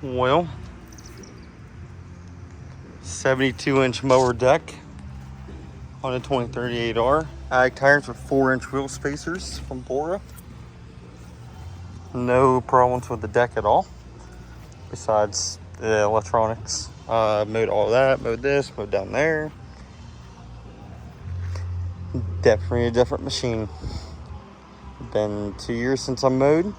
Well, 72-inch mower deck on a 2038R. Ag tires with 4-inch wheel spacers from Bora. No problems with the deck at all, besides the electronics. Mowed all that, mowed this, mowed down there. Definitely a different machine. Been 2 years since I mowed.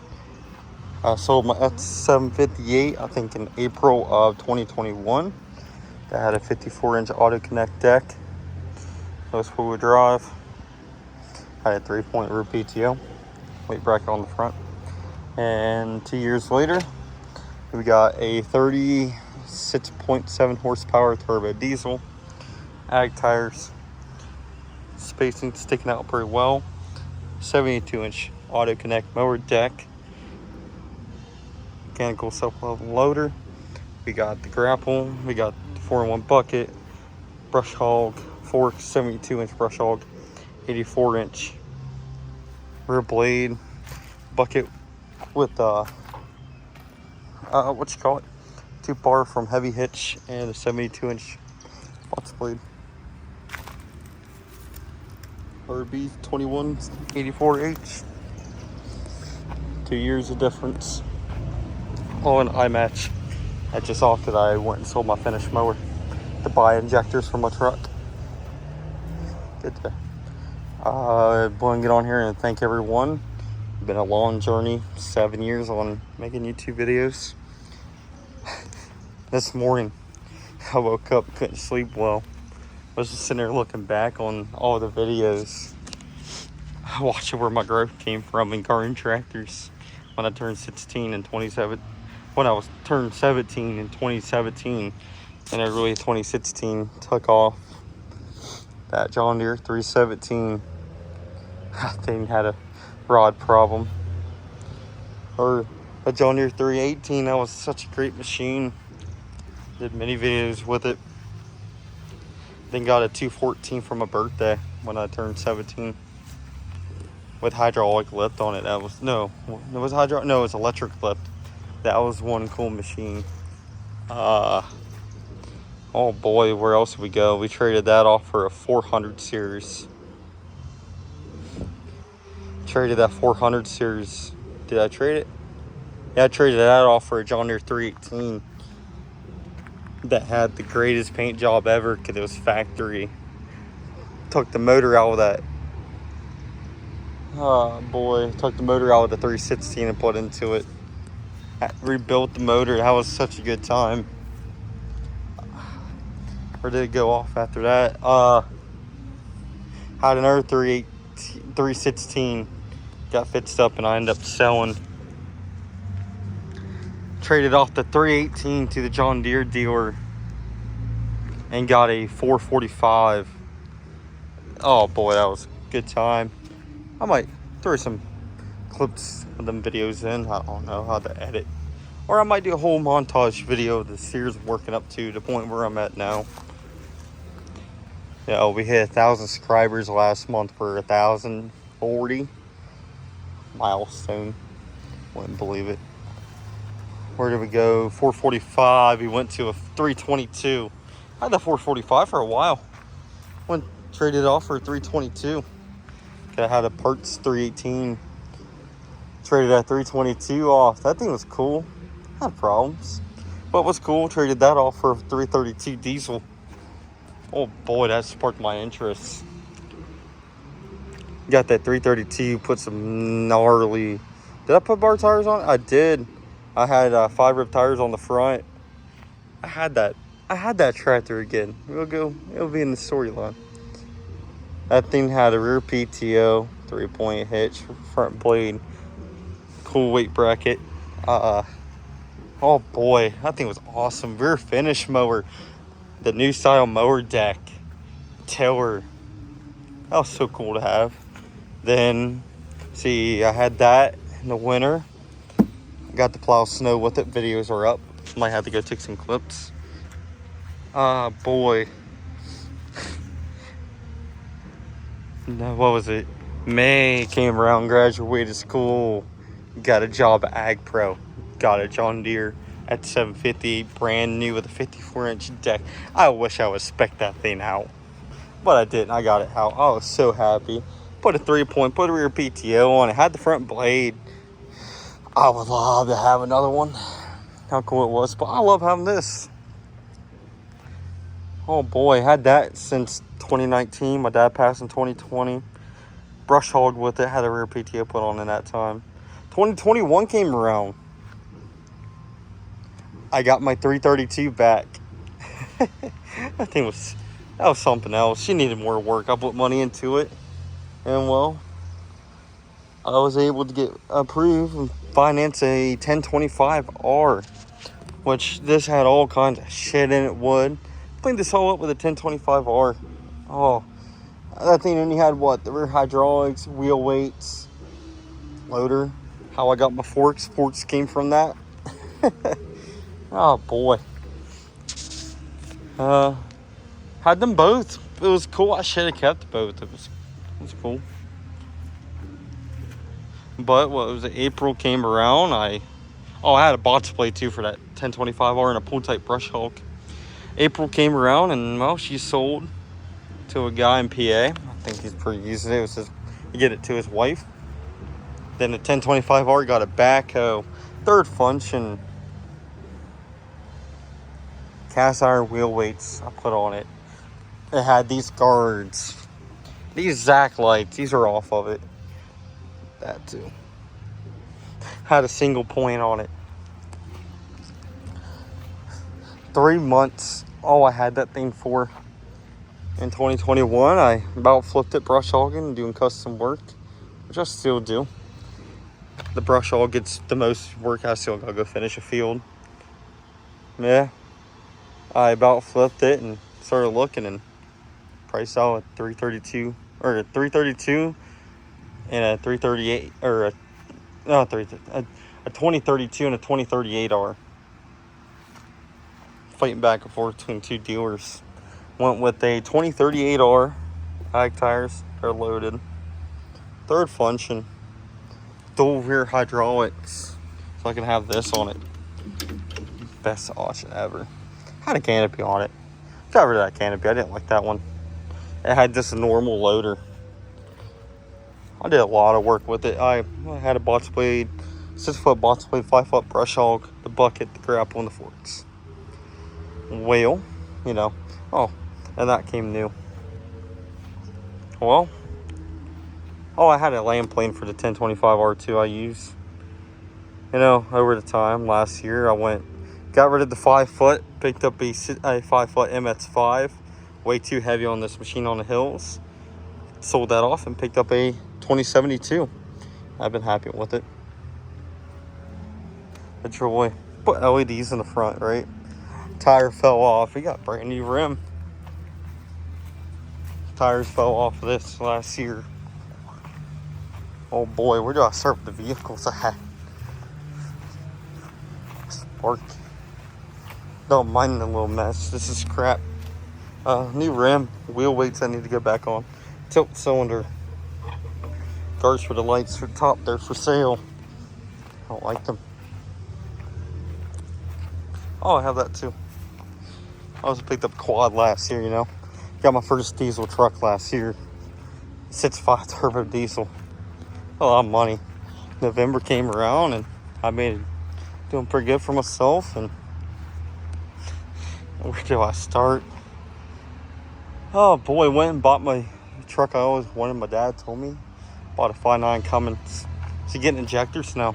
I sold my F758, I think in April of 2021. That had a 54-inch auto connect deck. That was four-wheel drive. I had a 3-point rear PTO. Weight bracket on the front. And 2 years later, we got a 36.7 horsepower turbo diesel. Ag tires. Spacing sticking out pretty well. 72-inch auto connect mower deck. Mechanical self-leveling loader. We got the grapple. We got the 4-in-1 bucket. Brush hog. Fork. 72-inch brush hog. 84-inch rear blade. Bucket with what you call it? 2-bar from Heavy Hitch and a 72-inch box blade. RB 2184H. 2 years of difference. Oh, and iMatch. I just off that I went and sold my finished mower to buy injectors for my truck. Good day. I want to get on here and thank everyone. It's been a long journey, 7 years on making YouTube videos. This morning, I woke up, couldn't sleep well. I was just sitting there looking back on all the videos, watching where my growth came from in car and tractors when I turned 16 in 27. When I was turned 17 in 2017, and early 2016 took off. That John Deere 317, that thing had a rod problem. Or a John Deere 318, that was such a great machine. Did many videos with it. Then got a 214 for my birthday when I turned 17. With hydraulic lift on it. That was, it was electric lift. That was one cool machine. Oh boy, where else did we go? We traded that off for a 400 series. Traded that 400 series. Did I trade it? Yeah, I traded that off for a John Deere 318. That had the greatest paint job ever because it was factory. Took the motor out of that. Oh boy, took the motor out of the 316 and put into it. Rebuilt the motor. That was such a good time. Where did it go off after that? Had another 316. Got fixed up and I ended up selling. Traded off the 318 to the John Deere dealer and got a 445. Oh boy, that was a good time. I might throw some clips of them videos in. I don't know how to edit. Or I might do a whole montage video of the Sears working up to the point where I'm at now. Yeah, we hit 1,000 subscribers last month for 1,040. Milestone. Wouldn't believe it. Where did we go? 445. We went to a 322. I had the 445 for a while. Went traded off for a 322. I had a Perts 318. Traded that 322 off. That thing was cool. Not problems. But was cool. Traded that off for a 332 diesel. Oh boy, that sparked my interest. Got that 332. Put some gnarly. Did I put bar tires on it? I did. I had 5-rib tires on the front. I had that tractor again. It'll be in the storyline. That thing had a rear PTO, 3-point hitch, front blade, cool weight bracket. Oh boy, that thing was awesome. Rear finish mower, the new style mower deck, tiller. That was so cool to have. Then, see, I had that in the winter. Got to plow snow with it. Videos are up. Might have to go take some clips. Boy. No, what was it? May came around, graduated school, got a job at Ag Pro, got a John Deere at 750, brand new with a 54-inch deck. I wish I would spec that thing out, but I didn't. I got it out. I was so happy. Put a 3-point, put a rear PTO on it, had the front blade. I would love to have another one. How cool it was, but I love having this. Oh boy, had that since 2019. My dad passed in 2020. Brush hogged with it, had a rear PTO put on in that time. 2021 came around. I got my 332 back. That was something else. She needed more work. I put money into it, and well, I was able to get approved and finance a 1025R, which this had all kinds of shit in it. Would cleaned this all up with a 1025R. Oh, that thing only had what? The rear hydraulics, wheel weights, loader. How I got my forks. Forks came from that. Oh boy. Had them both. It was cool. I should have kept both. It was cool. But what was it? April came around. I had a box plate too for that 1025R and a pull type brush hog. April came around and well, she sold to a guy in PA. I think he's pretty used to it. It was he get it to his wife. Then the 1025R got a backhoe, third function, cast iron wheel weights I put on it. It had these guards, these Zac lights. These are off of it. That too. Had a single point on it. 3 months. All I had that thing for. In 2021, I about flipped it brush hogging and doing custom work, which I still do. The brush hog gets the most work. I still gotta go finish a field. Yeah. I about flipped it and started looking and priced out a 332 or a 332 and a 338 or a 2032 and a 2038R. Fighting back and forth between two dealers. Went with a 2038R. Ag tires, they're loaded. Third function, dual rear hydraulics, so I can have this on it. Best option ever. Had a canopy on it. Got rid of that canopy. I didn't like that one. It had just a normal loader. I did a lot of work with it. I had a box blade, 6-foot box blade, 5-foot brush hog, the bucket, the grapple, and the forks. Well, you know, and that came new. Well, I had a land plane for the 1025R2 I use. You know, over the time, last year, I got rid of the 5-foot, picked up a 5-foot MX5, way too heavy on this machine on the hills. Sold that off and picked up a 2072. I've been happy with it. A joy. Put LEDs in the front, right? Tire fell off. We got brand new rim. Tires fell off of this last year. Oh boy, where do I start with the vehicles I had? Spark. Don't mind the little mess. This is crap. New rim. Wheel weights I need to go back on. Tilt cylinder. Guards for the lights for the top. They're for sale. I don't like them. Oh, I have that too. I also picked up a quad last year, you know. Got my first diesel truck last year. 6.5 turbo diesel. A lot of money. November came around and I made it doing pretty good for myself. And where do I start? Oh boy, went and bought my truck I always wanted. My dad told me. Bought a 5.9 Cummins. So getting injectors now.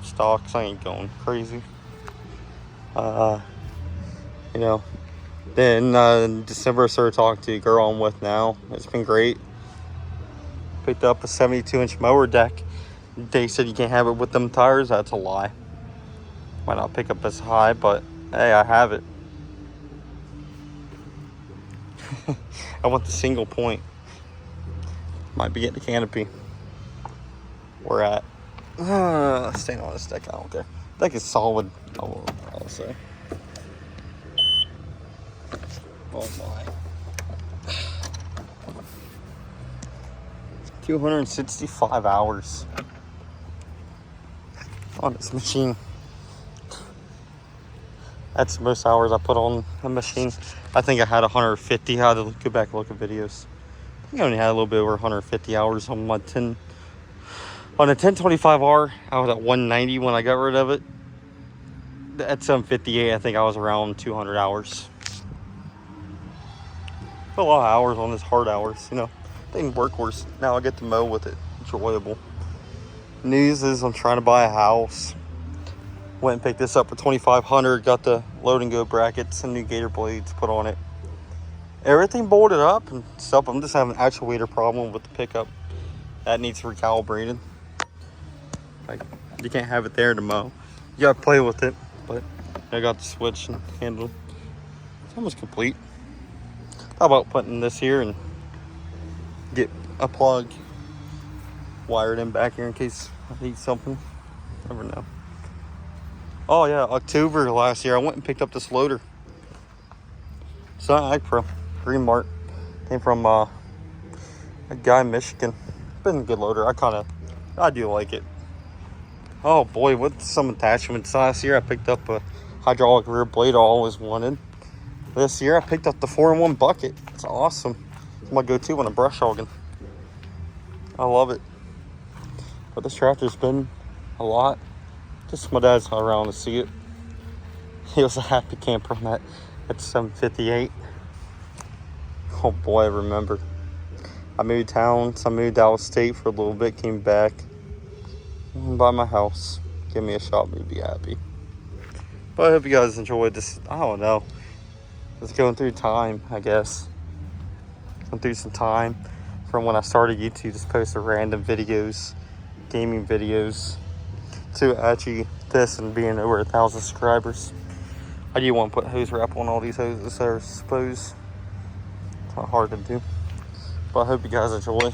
Stocks, I ain't going crazy. You know. Then in December I started talking to a girl I'm with now. It's been great. Picked up a 72-inch mower deck. They said you can't have it with them tires. That's a lie. Might not pick up as high, but hey, I have it. I want the single point. Might be getting the canopy. We're at staying on this deck. I don't care. Deck is solid. I'll say. Oh my. 265 hours on this machine. That's the most hours I put on a machine. I think I had 150. I had to go back and look at videos. I think I only had a little bit over 150 hours on my 10. On a 1025R, I was at 190 when I got rid of it. At 758, I think I was around 200 hours. A lot of hours on this hard hours, you know. Didn't workhorse. Now I get to mow with it. Enjoyable. News is I'm trying to buy a house. Went and picked this up for $2,500. Got the load and go brackets and new gator blades put on it. Everything bolted up and stuff. I'm just having an actuator problem with the pickup. That needs recalibrated. Like, you can't have it there to mow. You gotta play with it. But I got the switch and handle. It's almost complete. How about putting this here and get a plug wired in back here in case I need something. Never know. Oh yeah, October last year I went and picked up this loader. It's not iPro, Green Mart. Came from a guy in Michigan. Been a good loader. I do like it. Oh boy, with some attachments last year I picked up a hydraulic rear blade I always wanted. This year I picked up the 4-in-1 bucket. It's awesome. It's my go-to when I'm brush hogging. I love it. But this tractor's been a lot. Just my dad's not around to see it. He was a happy camper on that at 758. Oh boy, I remember. I moved towns. I moved out of state for a little bit, came back. Buy my house. Give me a shot, we'd be happy. But I hope you guys enjoyed this. I don't know. Just going through time, I guess. Going through some time from when I started YouTube, just posting random videos, gaming videos, to actually this and being over 1,000 subscribers. I do want to put hose wrap on all these hoses, I suppose. It's not hard to do. But I hope you guys enjoy.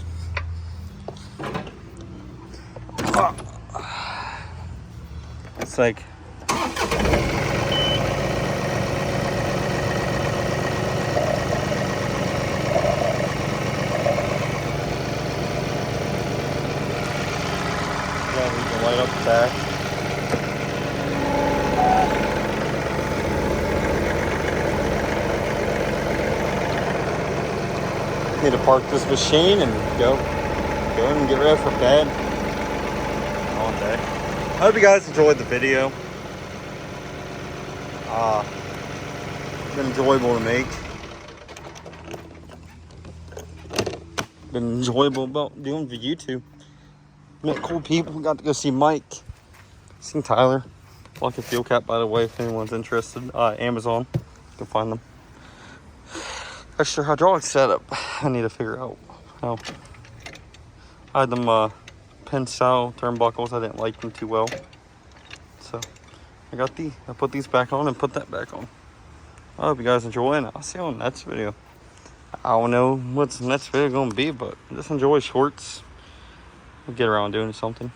It's like light up the back. Need to park this machine and go and get ready for bed. All day. I hope you guys enjoyed the video. Been enjoyable to make. Been enjoyable about doing the YouTube. Met cool people. Got to go see Mike. Seen Tyler. Like a fuel cap, by the way, if anyone's interested. Amazon. You can find them. Extra hydraulic setup. I need to figure out how. I had them pin style turnbuckles. I didn't like them too well. So I put these back on and put that back on. I hope you guys enjoy, and I'll see you on the next video. I don't know what's the next video gonna be, but just enjoy shorts. We'll get around doing something.